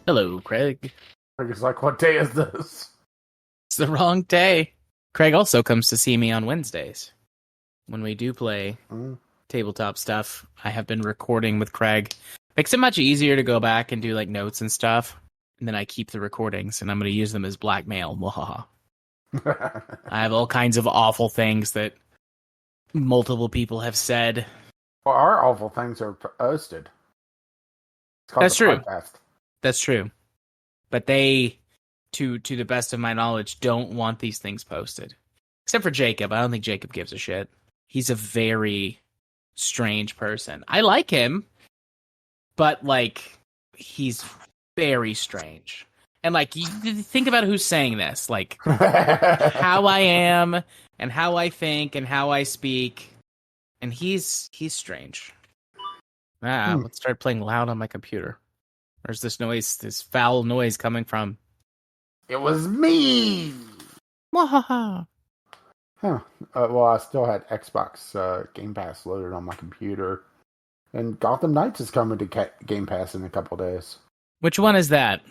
Hello, Craig. It's like, what day is this? It's the wrong day. Craig also comes to see me on Wednesdays when we do play Mm. tabletop stuff. I have been recording with Craig. Makes it much easier to go back and do like notes and stuff. And then I keep the recordings and I'm going to use them as blackmail. Mwahaha. I have all kinds of awful things that multiple people have said. Well, our awful things are posted. It's called That's the true. podcast. That's true. But they, to the best of my knowledge, don't want these things posted. Except for Jacob. I don't think Jacob gives a shit. He's a very strange person. I like him, but like he's very strange. And like you think about who's saying this, like how I am and how I think and how I speak, and he's strange. Let's start playing loud on my computer. Where's this noise, this foul noise coming from? It was me! Wahaha. Huh. Well, I still had Xbox Game Pass loaded on my computer. And Gotham Knights is coming to Game Pass in a couple days. Which one is that?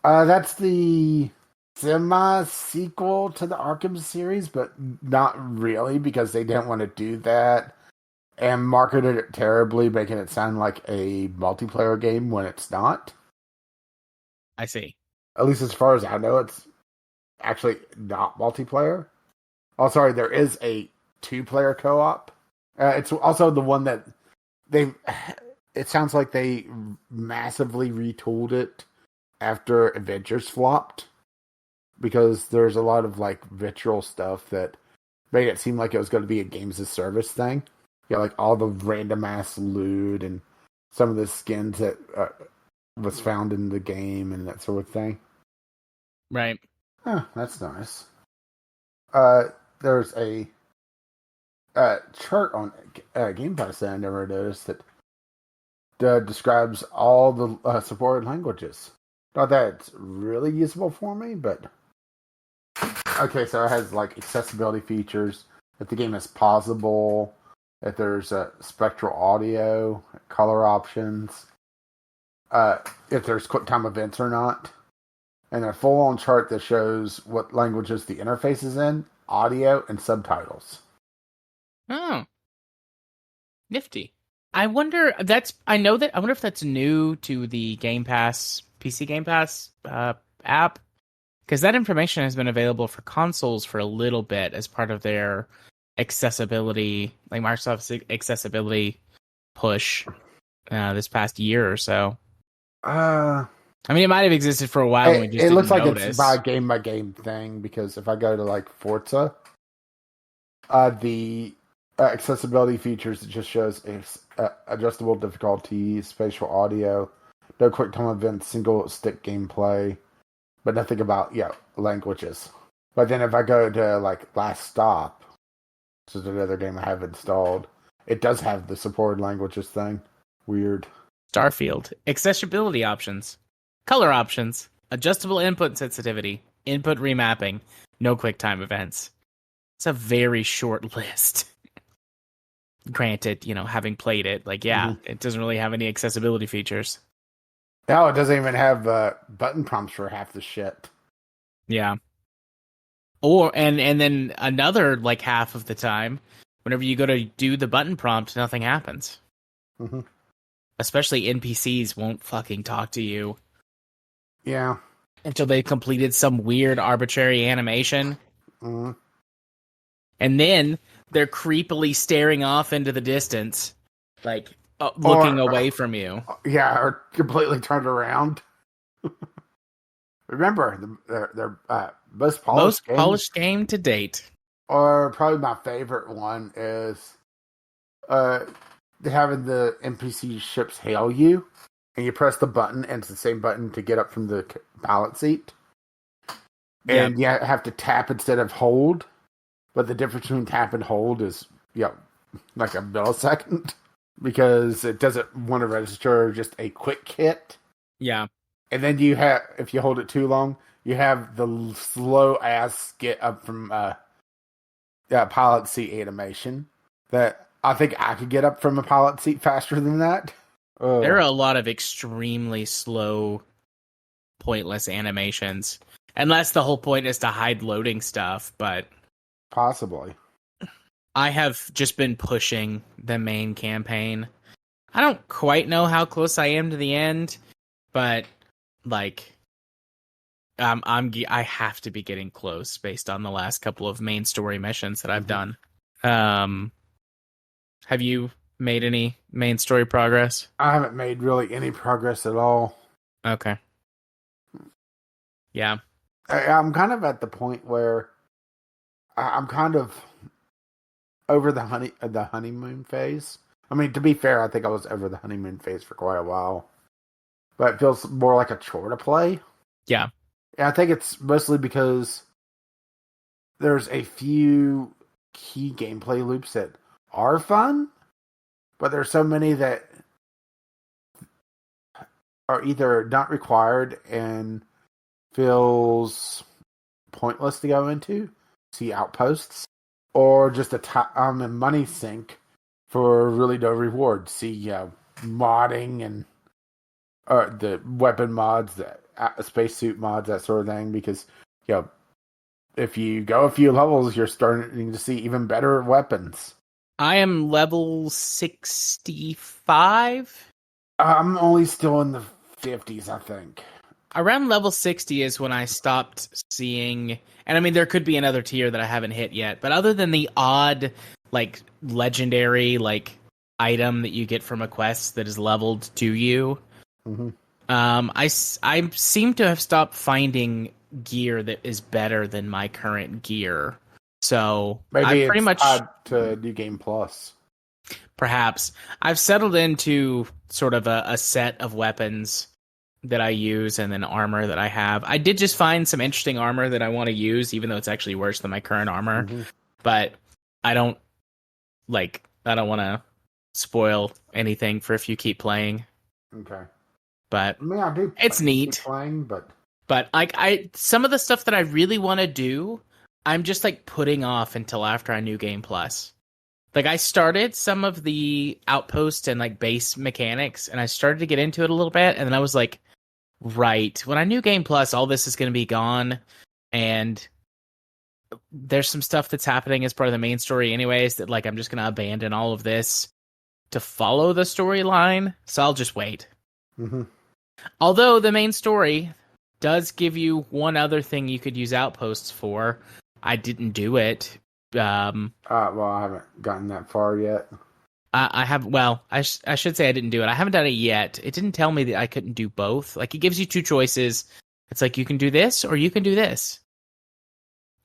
That's the semi-sequel to the Arkham series, but not really, because they didn't want to do that. And marketed it terribly, making it sound like a multiplayer game when it's not. I see. At least as far as I know, it's actually not multiplayer. Oh, sorry, there is a 2-player co-op. It's also the one that it sounds like they massively retooled it after Avengers flopped. Because there's a lot of like vitriol stuff that made it seem like it was going to be a games as service thing. Yeah, like all the random ass loot and some of the skins that was found in the game and that sort of thing. Right. Huh, that's nice. There's a chart on Game Pass that I never noticed that describes all the supported languages. Not that it's really useful for me, but okay. So it has like accessibility features. If the game is pausable. If there's spectral audio, color options, if there's QuickTime events or not, and a full-on chart that shows what languages the interface is in, audio, and subtitles. Oh, nifty. I wonder if that's new to the Game Pass, PC Game Pass app, because that information has been available for consoles for a little bit as part of their accessibility, like Microsoft's accessibility push this past year or so. I mean, it might have existed for a while and we just it looks like notice. It's by game thing, because if I go to like Forza, the accessibility features, it just shows adjustable difficulty, spatial audio, no quick time events, single stick gameplay, but nothing about languages. But then if I go to like Last Stop, this is another game I have installed, it does have the supported languages thing. Weird. Starfield. Accessibility options. Color options. Adjustable input sensitivity. Input remapping. No QuickTime events. It's a very short list. Granted, having played it, it doesn't really have any accessibility features. No, it doesn't even have button prompts for half the shit. Yeah. And then another like half of the time, whenever you go to do the button prompt, nothing happens. Mm-hmm. Especially NPCs won't fucking talk to you. Yeah. Until they've completed some weird arbitrary animation. Mm-hmm. And then they're creepily staring off into the distance, like looking away from you. Yeah, or completely turned around. Remember, their most polished game to date. Or probably my favorite one is having the NPC ships hail you, and you press the button, and it's the same button to get up from the pilot seat. And you have to tap instead of hold, but the difference between tap and hold is like a millisecond, because it doesn't want to register just a quick hit. Yeah. And then if you hold it too long, you have the slow ass get up from pilot seat animation that I think I could get up from a pilot seat faster than that. There are a lot of extremely slow pointless animations. Unless the whole point is to hide loading stuff, but Possibly. I have just been pushing the main campaign. I don't quite know how close I am to the end, but like I have to be getting close based on the last couple of main story missions that I've done. Have you made any main story progress? I haven't made really any progress at all. Okay. Yeah. I'm kind of at the point where I'm kind of over the honeymoon phase. I mean, to be fair, I think I was over the honeymoon phase for quite a while, but it feels more like a chore to play. Yeah. And I think it's mostly because there's a few key gameplay loops that are fun, but there's so many that are either not required and feels pointless to go into, see outposts, or just a money sink for really no reward. See modding and the weapon mods, the spacesuit mods, that sort of thing. Because if you go a few levels, you're starting to see even better weapons. I am level 65. I'm only still in the 50s, I think. Around level 60 is when I stopped seeing, and I mean, there could be another tier that I haven't hit yet, but other than the odd, like, legendary, like, item that you get from a quest that is leveled to you, I seem to have stopped finding gear that is better than my current gear. So maybe I pretty much odd to New Game Plus. Perhaps I've settled into sort of a set of weapons that I use and then armor that I have. I did just find some interesting armor that I want to use, even though it's actually worse than my current armor. But I don't want to spoil anything for if you keep playing. Okay. But I mean, I do. It's neat. Keep playing, but like some of the stuff that I really want to do, I'm just like putting off until after I New Game Plus. Like I started some of the outpost and like base mechanics, and I started to get into it a little bit, and then I was like, right, when I New Game Plus, all this is going to be gone, and there's some stuff that's happening as part of the main story anyways that like I'm just going to abandon all of this to follow the storyline, so I'll just wait. Although the main story does give you one other thing you could use outposts for. I didn't do it. well, I haven't gotten that far yet. I have. Well, I should say I didn't do it. I haven't done it yet. It didn't tell me that I couldn't do both. Like it gives you two choices. It's like you can do this or you can do this.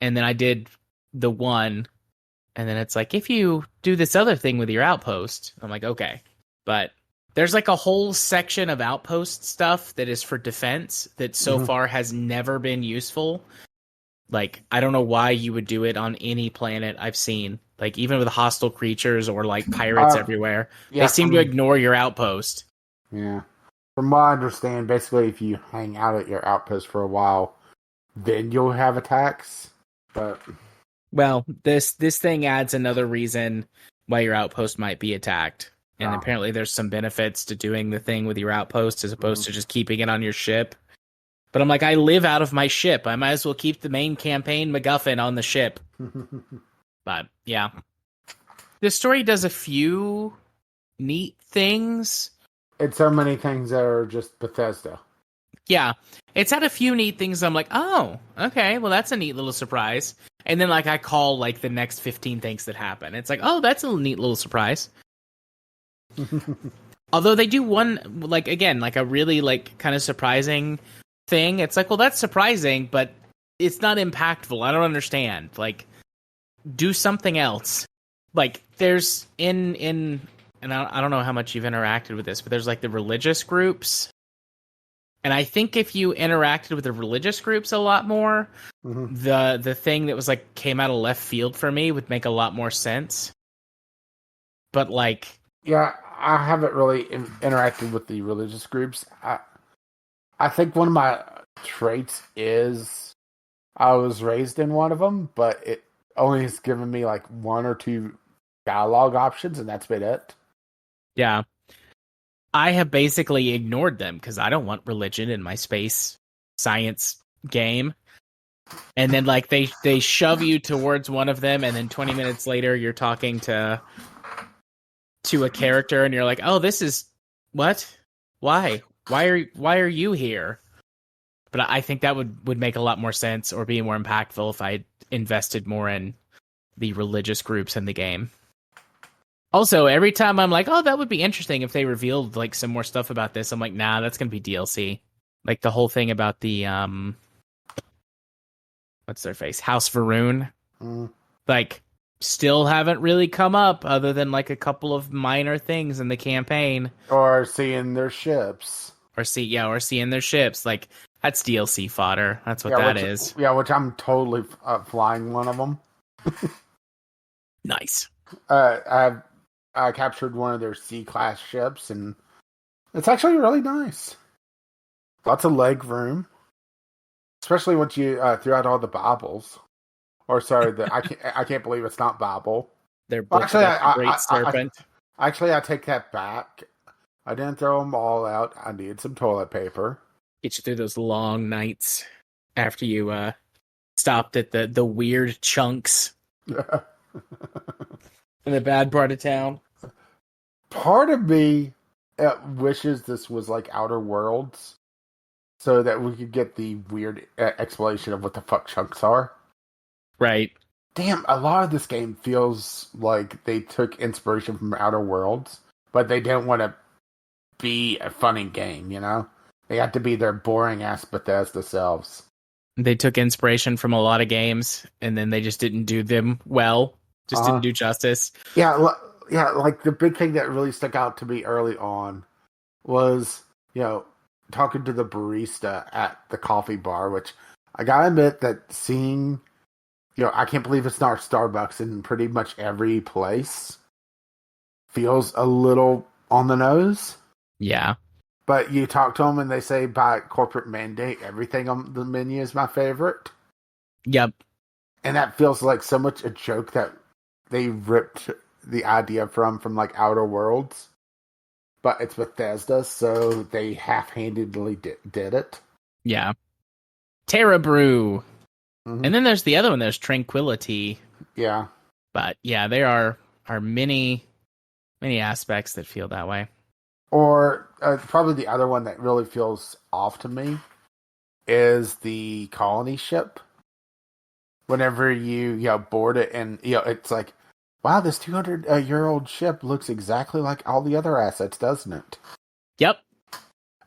And then I did the one, and then it's like if you do this other thing with your outpost, I'm like okay, but there's like a whole section of outpost stuff that is for defense that so far has never been useful. Like, I don't know why you would do it on any planet I've seen. Like, even with hostile creatures or, like, pirates everywhere. They seem to ignore your outpost. Yeah. From what I understand, basically, if you hang out at your outpost for a while, then you'll have attacks. But well, this thing adds another reason why your outpost might be attacked. And apparently there's some benefits to doing the thing with your outpost as opposed to just keeping it on your ship. But I'm like, I live out of my ship. I might as well keep the main campaign MacGuffin on the ship. But, yeah. This story does a few neat things. It's so many things that are just Bethesda. Yeah. It's had a few neat things. I'm like, oh, okay. Well, that's a neat little surprise. And then, like, I call, like, the next 15 things that happen. It's like, oh, that's a neat little surprise. Although they do one, like, again, like, a really, like, kind of surprising thing. It's like, well, that's surprising, but it's not impactful. I don't understand. Like, do something else. Like, there's and I don't know how much you've interacted with this, but there's like the religious groups. And I think if you interacted with the religious groups a lot more, the thing that was like came out of left field for me would make a lot more sense. But like, yeah, I haven't really interacted with the religious groups. I think one of my traits is I was raised in one of them, but it only has given me like one or two dialogue options, and that's been it. Yeah. I have basically ignored them because I don't want religion in my space science game. And then like they shove you towards one of them, and then 20 minutes later you're talking to a character, and you're like, oh, this is what? Why are you here? But I think that would make a lot more sense or be more impactful if I invested more in the religious groups in the game. Also, every time I'm like, oh, that would be interesting if they revealed like some more stuff about this, I'm like, nah, that's gonna be DLC. Like the whole thing about the what's their face? House Varun. Like, still haven't really come up other than like a couple of minor things in the campaign. Or seeing their ships. Or seeing their ships. Like, that's DLC fodder. That's what that is. Yeah, which I'm totally flying one of them. Nice. I captured one of their C-class ships, and it's actually really nice. Lots of leg room, especially once you threw out all the baubles. Or sorry, I can't believe it's not bauble. They're actually a great serpent. Actually, I take that back. I didn't throw them all out. I needed some toilet paper. Get you through those long nights after you stopped at the weird chunks in the bad part of town. Part of me wishes this was like Outer Worlds, so that we could get the weird explanation of what the fuck chunks are. Right. Damn, a lot of this game feels like they took inspiration from Outer Worlds, but they didn't want to be a funny game, you know? They had to be their boring-ass Bethesda selves. They took inspiration from a lot of games, and then they just didn't do them well. Just didn't do justice. Yeah, like the big thing that really stuck out to me early on was, talking to the barista at the coffee bar, which I gotta admit that seeing, I can't believe it's not Starbucks in pretty much every place, feels a little on the nose. Yeah. But you talk to them and they say by corporate mandate, everything on the menu is my favorite. Yep. And that feels like so much a joke that they ripped the idea from like Outer Worlds. But it's Bethesda, so they half-handedly did it. Yeah. Terra Brew. Mm-hmm. And then there's the other one, there's Tranquility. Yeah. But yeah, there are many aspects that feel that way. Or probably the other one that really feels off to me is the colony ship. Whenever you board it and it's like, wow, this 200-year-old ship looks exactly like all the other assets, doesn't it? Yep.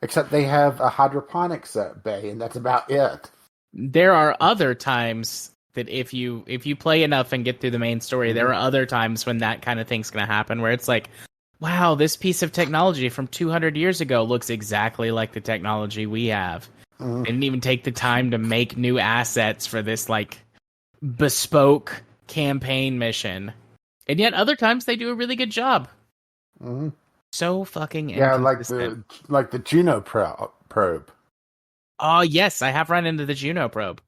Except they have a hydroponics bay, and that's about it. There are other times that if you play enough and get through the main story, there are other times when that kind of thing's going to happen, where it's like, wow, this piece of technology from 200 years ago looks exactly like the technology we have. They didn't even take the time to make new assets for this, like, bespoke campaign mission. And yet other times they do a really good job. Mm-hmm. So fucking inconsistent. like the Juno probe. Oh, yes, I have run into the Juno probe.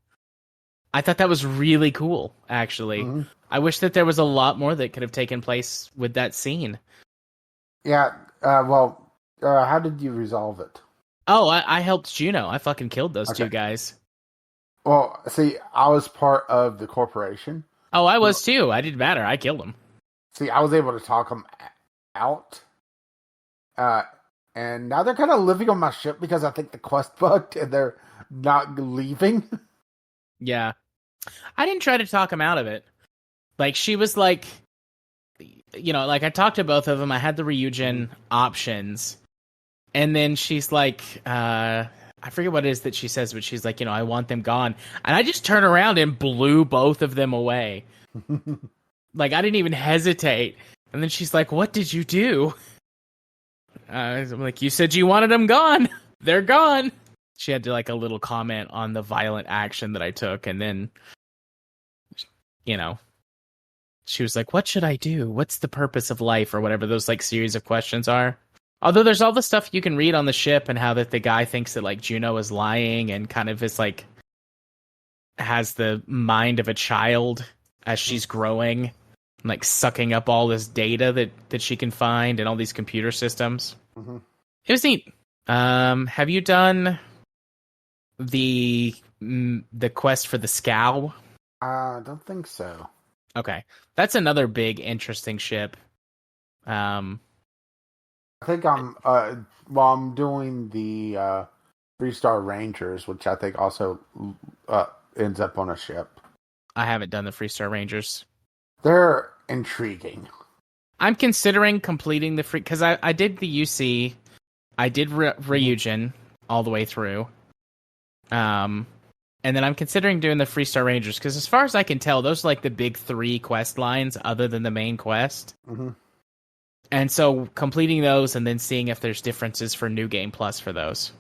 I thought that was really cool, actually. Mm-hmm. I wish that there was a lot more that could have taken place with that scene. Yeah, how did you resolve it? Oh, I helped Juno. I fucking killed those two guys. Well, see, I was part of the corporation. Oh, I was too. I didn't matter. I killed them. See, I was able to talk them out. And now they're kind of living on my ship because I think the quest bugged and they're not leaving. Yeah. I didn't try to talk them out of it. Like, she was like, like I talked to both of them. I had the Ryujin options. And then she's like, I forget what it is that she says, but she's like, I want them gone. And I just turned around and blew both of them away. Like, I didn't even hesitate. And then she's like, what did you do? I'm like, you said you wanted them gone. They're gone. She had to, like, a little comment on the violent action that I took. And then, she was like, what should I do? What's the purpose of life? Or whatever those, like, series of questions are. Although there's all the stuff you can read on the ship and how that the guy thinks that, like, Juno is lying and kind of is, like, has the mind of a child as she's growing, like, sucking up all this data that she can find and all these computer systems. Mm-hmm. It was neat. Have you done the quest for the scow? I don't think so. Okay, that's another big interesting ship. Um, I think I'm doing the 3-star Rangers, which I think also ends up on a ship. I haven't done the Freestar Rangers. They're intriguing. I'm considering completing the free because I did the UC, I did Ryujin all the way through, and then I'm considering doing the Freestar Rangers because as far as I can tell, those are like the big three quest lines other than the main quest. Mm-hmm. And so completing those and then seeing if there's differences for New Game Plus for those.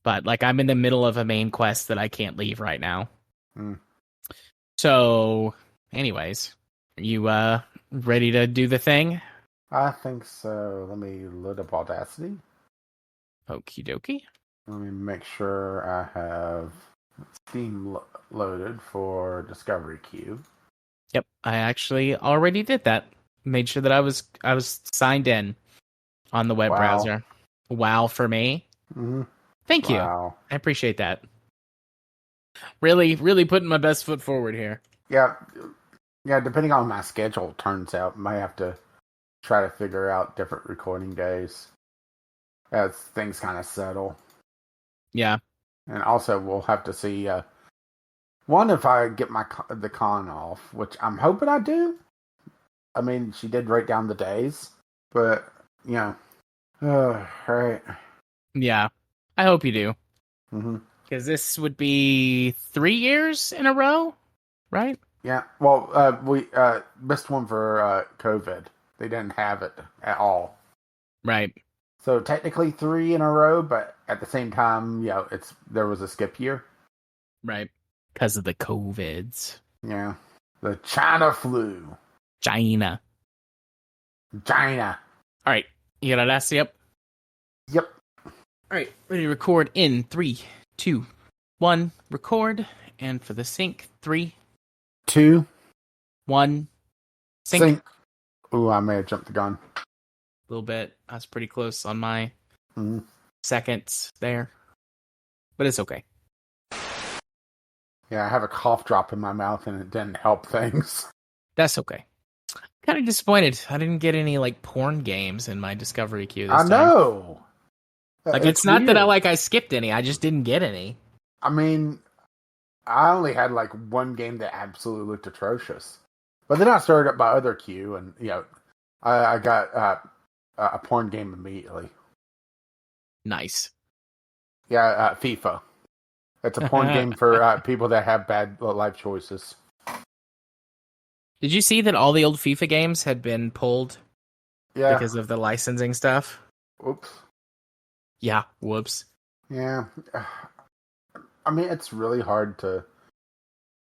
But like I'm in the middle of a main quest that I can't leave right now. Mm. So, anyways, are you ready to do the thing? I think so. Let me load up Audacity. Okie dokie. Let me make sure I have Steam loaded for Discovery Queue. Yep, I actually already did that. Made sure that I was signed in on the web browser. Wow for me. Mm-hmm. Thank you. I appreciate that. Really, really putting my best foot forward here. Yeah. Depending on my schedule turns out, might have to try to figure out different recording days as things kind of settle. Yeah. And also, we'll have to see. One, if I get the con off, which I'm hoping I do. I mean, she did write down the days, but right. Yeah, I hope you do. Mm-hmm. Because this would be 3 years in a row, right? Yeah. Well, we missed one for COVID. They didn't have it at all. Right. So technically 3 in a row, but at the same time, there was a skip year. Right. Because of the COVIDs. Yeah. The China flu. China. All right. You got Audacity up? Yep. All right. Ready to record in 3, 2, 1. Record. And for the sync, 3, 2, 1. Sync. Ooh, I may have jumped the gun. A little bit. I was pretty close on my Mm-hmm. seconds there. But it's okay. Yeah, I have a cough drop in my mouth and it didn't help things. That's okay. Kind of disappointed. I didn't get any like porn games in my discovery queue this time. I know. Like it's not weird that I skipped any. I just didn't get any. I mean, I only had like one game that absolutely looked atrocious. But then I started up my other queue and I got a porn game immediately. Nice. Yeah, FIFA. It's a porn game for people that have bad life choices. Did you see that all the old FIFA games had been pulled? Yeah. Because of the licensing stuff? Oops. Yeah, whoops. Yeah. I mean, it's really hard to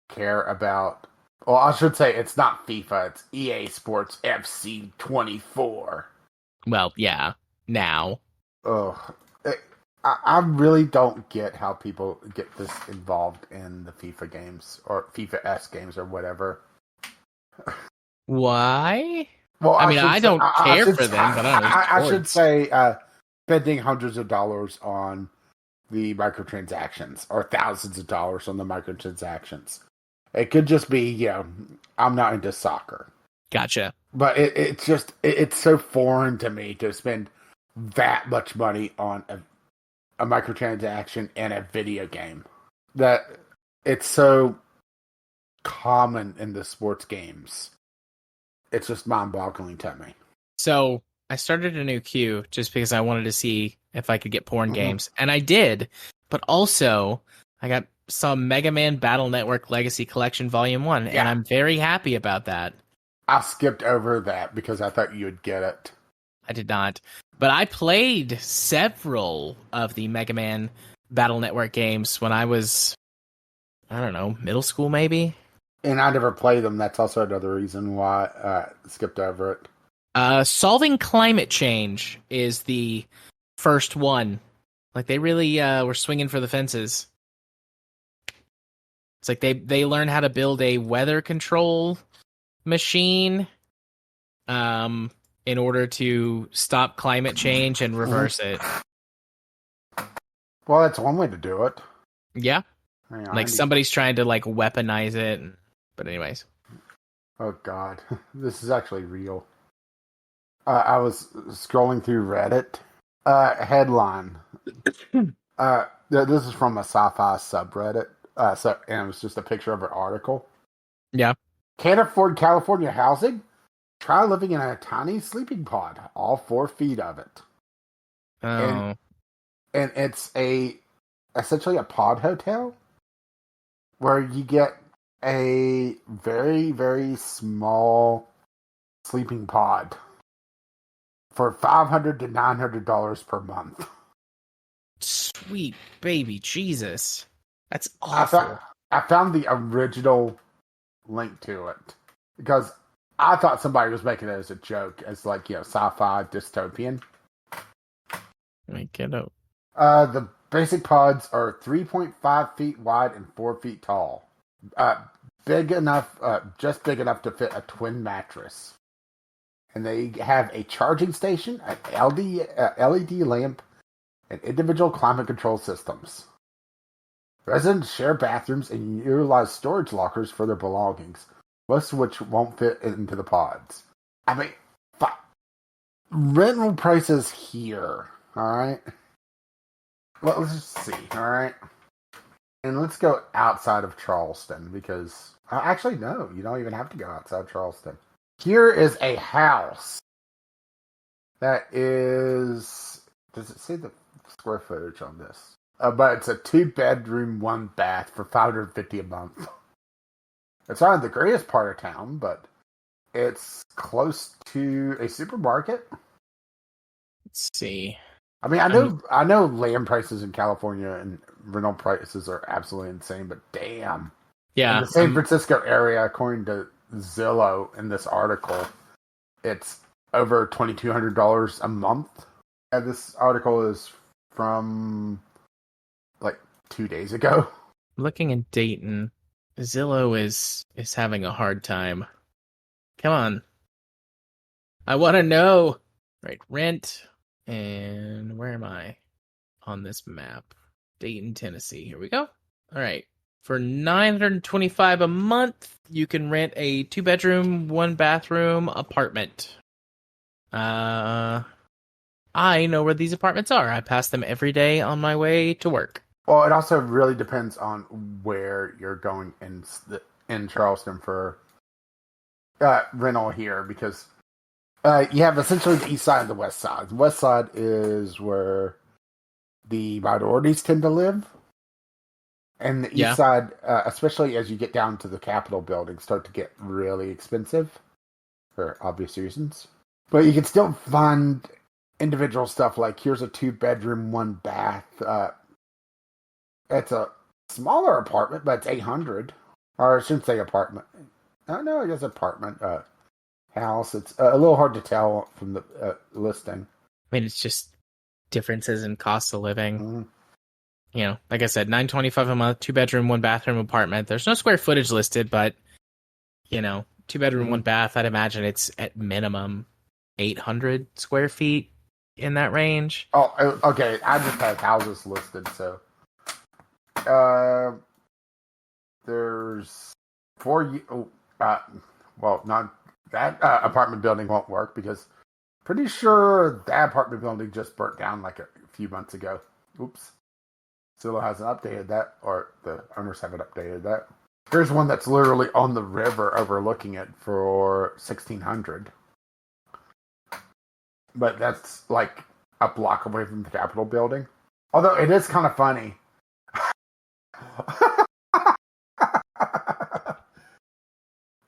care about. Well, I should say it's not FIFA, it's EA Sports FC 24. Well, yeah. Now. Ugh. I really don't get how people get this involved in the FIFA games or FIFA-S games or whatever. Why? Well, I don't care for them, but I should say spending hundreds of dollars on the microtransactions or thousands of dollars on the microtransactions. It could just be, I'm not into soccer. Gotcha. But it's so foreign to me to spend that much money on a microtransaction in a video game. That it's so common in the sports games. It's just mind-boggling to me. So I started a new queue just because I wanted to see if I could get porn games, and I did. But also, I got some Mega Man Battle Network Legacy Collection Volume 1, and I'm very happy about that. I skipped over that because I thought you would get it. I did not. But I played several of the Mega Man Battle Network games when I was, I don't know, middle school maybe? And I never played them. That's also another reason why I skipped over it. Solving Climate Change is the first one. Like, they really were swinging for the fences. It's like they learn how to build a weather control machine in order to stop climate change and reverse it. Well, that's one way to do it. Yeah. Hang on, Like somebody's trying to like weaponize it. But anyways. oh god, this is actually real. I was scrolling through Reddit. Headline. This is from a sci-fi subreddit. And it was just a picture of an article. Yeah. Can't afford California housing? Try living in a tiny sleeping pod, all 4 feet of it. And Oh. and it's essentially a pod hotel where you get a very, very small sleeping pod for $500 to $900 per month. Sweet baby Jesus. That's I found awful. I found the original link to it because I thought somebody was making it as a joke, as like, sci-fi dystopian. Make it up. The basic pods are 3.5 feet wide and 4 feet tall. Big enough, just big enough to fit a twin mattress. And they have a charging station, an LED lamp, and individual climate control systems. Residents share bathrooms and utilize storage lockers for their belongings, most of which won't fit into the pods. I mean, rental prices here, alright? Well, let's just see, alright? And let's go outside of Charleston, because... Actually, no, you don't even have to go outside Charleston. Here is a house that is... Does it say the square footage on this? But it's a 2-bedroom, 1-bath for $550 a month. It's not in the greatest part of town, but it's close to a supermarket. Let's see. I mean, I know land prices in California and rental prices are absolutely insane, but damn. Yeah. In the San Francisco area, according to Zillow in this article, it's over $2,200 a month. And this article is from like 2 days ago. Looking in Dayton, Zillow is having a hard time. Come on. I want to know. Right, rent. And where am I on this map? Dayton, Tennessee. Here we go. All right. For $925 a month, you can rent a 2-bedroom, 1-bathroom apartment. I know where these apartments are. I pass them every day on my way to work. Well, it also really depends on where you're going in Charleston for rental here, because you have essentially the east side and the west side. The west side is where the minorities tend to live, and the east side, especially as you get down to the Capitol building, start to get really expensive for obvious reasons. But you can still find individual stuff like here's a 2-bedroom, 1-bath. It's a smaller apartment, but it's $800. Or I shouldn't say apartment. Oh no, I guess apartment. House. It's a little hard to tell from the listing. I mean, it's just differences in cost of living. Mm-hmm. You know, like I said, $925 a month, 2-bedroom, 1-bathroom apartment. There's no square footage listed, but 2-bedroom, 1-bath. I'd imagine it's at minimum 800 square feet in that range. Oh, okay. I just have houses listed, so there's 4. Well, not that apartment building won't work because pretty sure that apartment building just burnt down like a few months ago. Oops. Zillow hasn't updated that, or the owners haven't updated that. Here's one that's literally on the river overlooking it for $1,600. But that's like a block away from the Capitol building. Although it is kind of funny.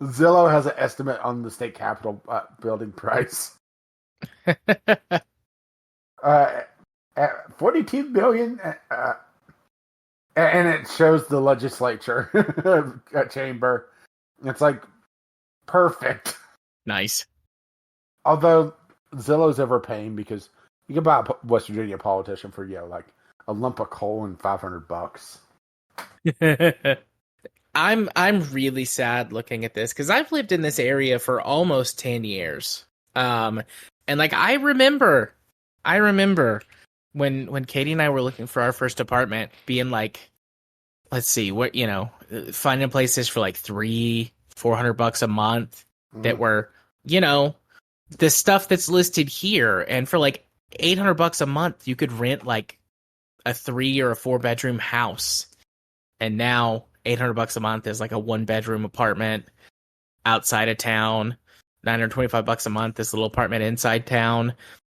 Zillow has an estimate on the state Capitol building price. At $42 billion, and it shows the legislature chamber. It's like perfect. Nice. Although Zillow's overpaying because you can buy a West Virginia politician for like a lump of coal and $500. I'm really sad looking at this because I've lived in this area for almost 10 years. And like I remember when Katie and I were looking for our first apartment being like, let's see, what, finding places for like $300-400 a month that were, the stuff that's listed here, and for like $800 a month, you could rent like a 3 or a 4 bedroom house. And now $800 a month is like a 1 bedroom apartment outside of town. $925 a month, this little apartment inside town.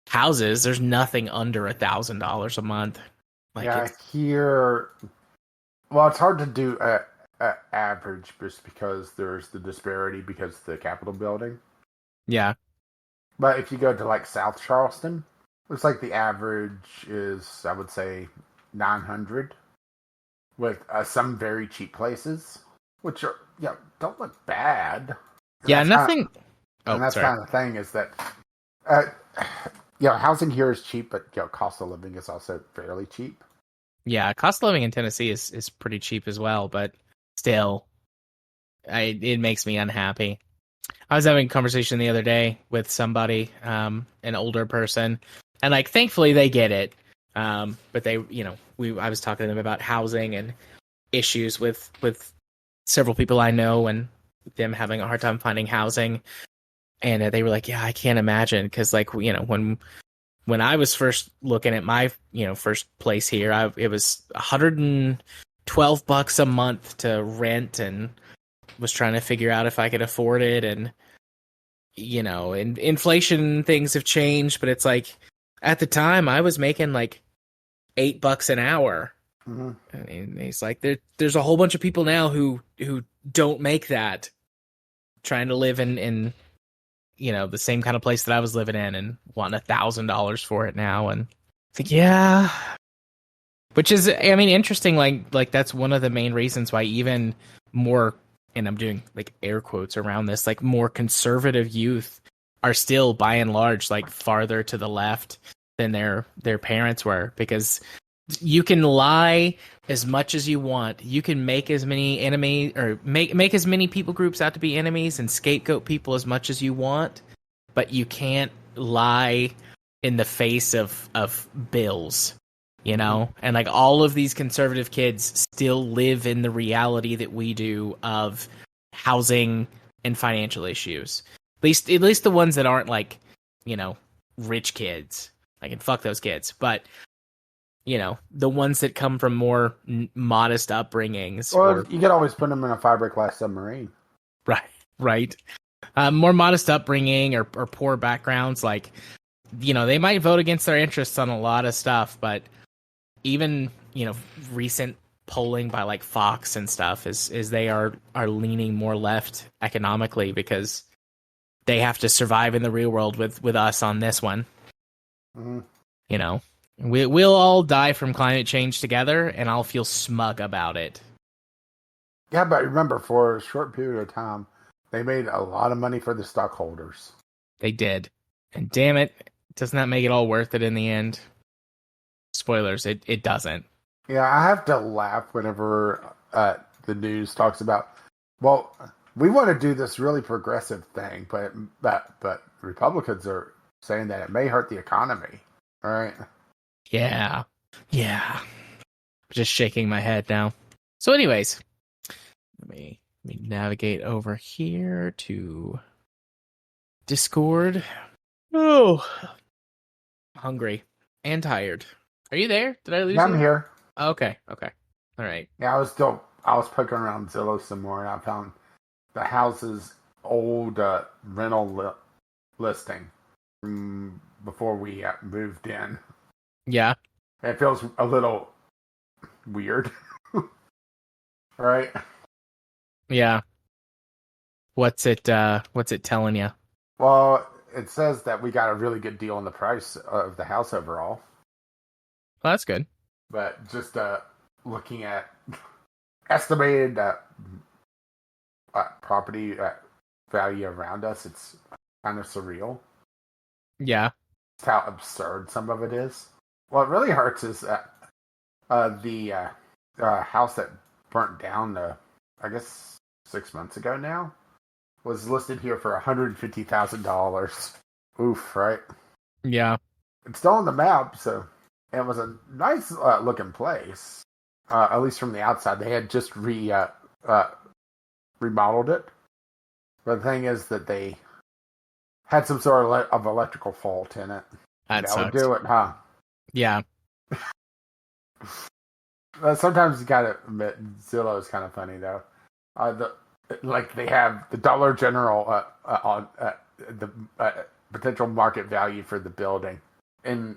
Houses, there's nothing under $1,000 a month. Like, yeah, here. Well, it's hard to do a average just because there's the disparity because of the Capitol building. yeah, But if you go to like South Charleston, looks like the average is, I would say, 900, with some very cheap places, which are don't look bad. And yeah, nothing. And that's kind of the thing is that, housing here is cheap, but cost of living is also fairly cheap. Yeah, cost of living in Tennessee is pretty cheap as well, but still, it makes me unhappy. I was having a conversation the other day with somebody, an older person, and like thankfully they get it. But they, I was talking to them about housing and issues with several people I know and them having a hard time finding housing. And they were like, yeah, I can't imagine. Cause like, when I was first looking at my, first place here, it was $112 a month to rent, and was trying to figure out if I could afford it. And, and inflation things have changed, but it's like at the time I was making like $8 an hour. Mm-hmm. And he's like, there's a whole bunch of people now who don't make that, trying to live in the same kind of place that I was living in, and want $1,000 for it now. And it's like, yeah, which is, I mean, interesting. Like that's one of the main reasons why even more, and I'm doing like air quotes around this, like more conservative youth are still by and large like farther to the left than their parents were, because you can lie as much as you want. You can make as many enemies, or make as many people groups out to be enemies, and scapegoat people as much as you want, but you can't lie in the face of bills, and like all of these conservative kids still live in the reality that we do of housing and financial issues. At least the ones that aren't like, rich kids. I can fuck those kids, but the ones that come from more modest upbringings. Or you could always put them in a fiberglass submarine. Right. More modest upbringing or poor backgrounds, like, they might vote against their interests on a lot of stuff, but even, recent polling by like Fox and stuff is they are leaning more left economically, because they have to survive in the real world with us on this one. Mm-hmm. We'll all die from climate change together, and I'll feel smug about it. Yeah, but remember, for a short period of time, they made a lot of money for the stockholders. They did. And damn it, doesn't that make it all worth it in the end? Spoilers, it doesn't. Yeah, I have to laugh whenever the news talks about, well, we want to do this really progressive thing, but Republicans are saying that it may hurt the economy. All right. Yeah. Just shaking my head now. So anyways, let me navigate over here to Discord. Oh, hungry and tired. Are you there? Did I lose you? I'm here. Okay. All right. Yeah, I was poking around Zillow some more, and I found the house's old rental listing from before we moved in. Yeah. It feels a little weird. Right? Yeah. What's it telling you? Well, it says that we got a really good deal on the price of the house overall. Well, that's good. But just looking at estimated property value around us, it's kind of surreal. Yeah. It's how absurd some of it is. What really hurts is the house that burnt down, I guess 6 months ago now, was listed here for $150,000. Oof, right? Yeah. It's still on the map, so it was a nice looking place. at least from the outside. They had just remodeled it. But the thing is that they had some sort of electrical fault in it. That That would sucks. do it, huh? Yeah. Sometimes you gotta admit Zillow is kind of funny though. They have the Dollar General on the potential market value for the building, and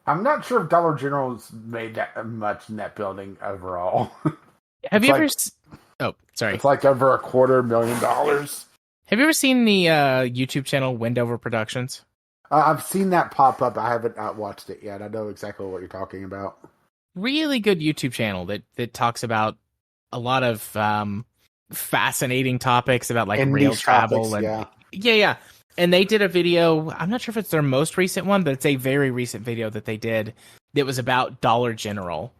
I'm not sure if Dollar General's made that much in that building overall. Have It's you ever? like Oh, sorry. it's like over $250,000. Have you ever seen the YouTube channel Wendover Productions? I've seen that pop up. I haven't watched it yet. I know exactly what you're talking about. Really good YouTube channel that talks about a lot of fascinating topics about like And rail niche travel topics, and yeah. yeah. And they did a video. I'm not sure if it's their most recent one, but it's a very recent video that they did that was about Dollar General,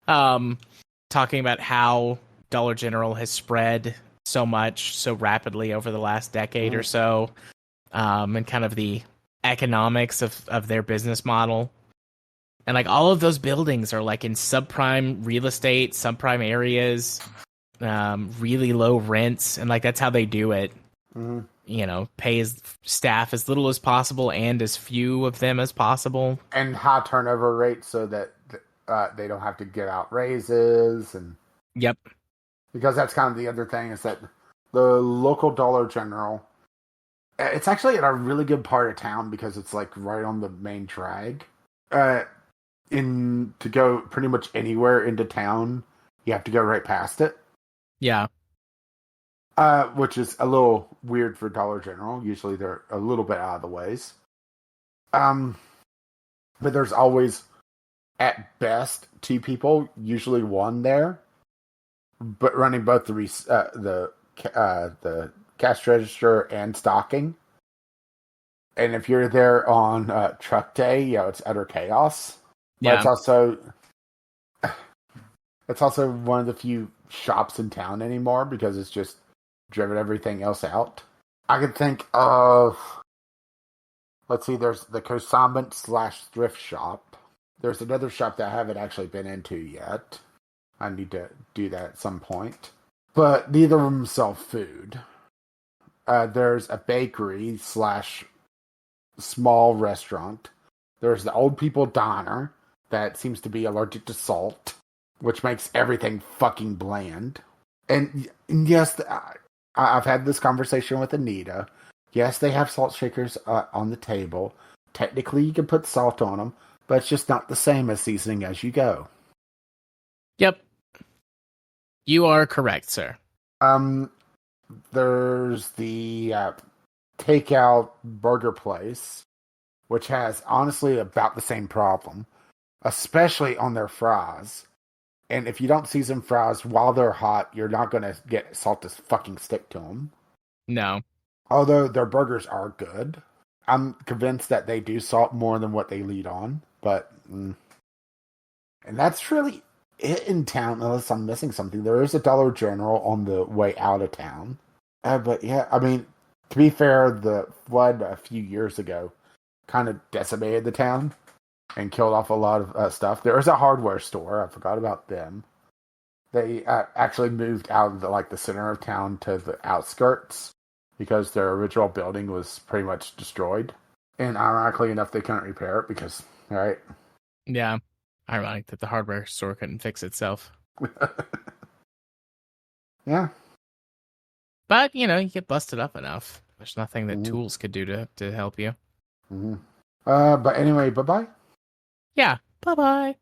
talking about how Dollar General has spread so much so rapidly over the last decade or so, and kind of the economics of their business model. And like all of those buildings are like in subprime real estate, subprime areas, really low rents, and like that's how they do it. Mm-hmm. You know, pay his staff as little as possible and as few of them as possible. And high turnover rates so that they don't have to get out raises, and Yep. because that's kind of the other thing is that the local Dollar General, it's actually in a really good part of town because it's like right on the main drag. To go pretty much anywhere into town, you have to go right past it. Yeah. Which is a little weird for Dollar General. Usually they're a little bit out of the ways. But there's always, at best, 2 people, usually 1 there, but running both the cash register and stocking. And if you're there on truck day, it's utter chaos. Yeah. But it's also one of the few shops in town anymore because it's just driven everything else out. I could think of, let's see, there's the consignment / thrift shop. There's another shop that I haven't actually been into yet. I need to do that at some point. But neither of them sell food. There's a bakery / small restaurant. There's the old people diner that seems to be allergic to salt, which makes everything fucking bland. And yes, I've had this conversation with Anita. Yes, they have salt shakers on the table. Technically, you can put salt on them, but it's just not the same as seasoning as you go. Yep. You are correct, sir. There's the takeout burger place, which has honestly about the same problem, especially on their fries. And if you don't season fries while they're hot, you're not going to get salt to fucking stick to them. No. Although their burgers are good. I'm convinced that they do salt more than what they lead on. But, and that's really it in town, unless I'm missing something. There is a Dollar General on the way out of town. But yeah, I mean, to be fair, the flood a few years ago kind of decimated the town and killed off a lot of stuff. There is a hardware store. I forgot about them. They actually moved out of the center of town to the outskirts because their original building was pretty much destroyed. And ironically enough, they couldn't repair it because, right? Yeah. Ironic that the hardware store couldn't fix itself. Yeah. But, you get busted up enough. There's nothing that tools could do to help you. Mm-hmm. But anyway, bye-bye. Yeah. Bye-bye.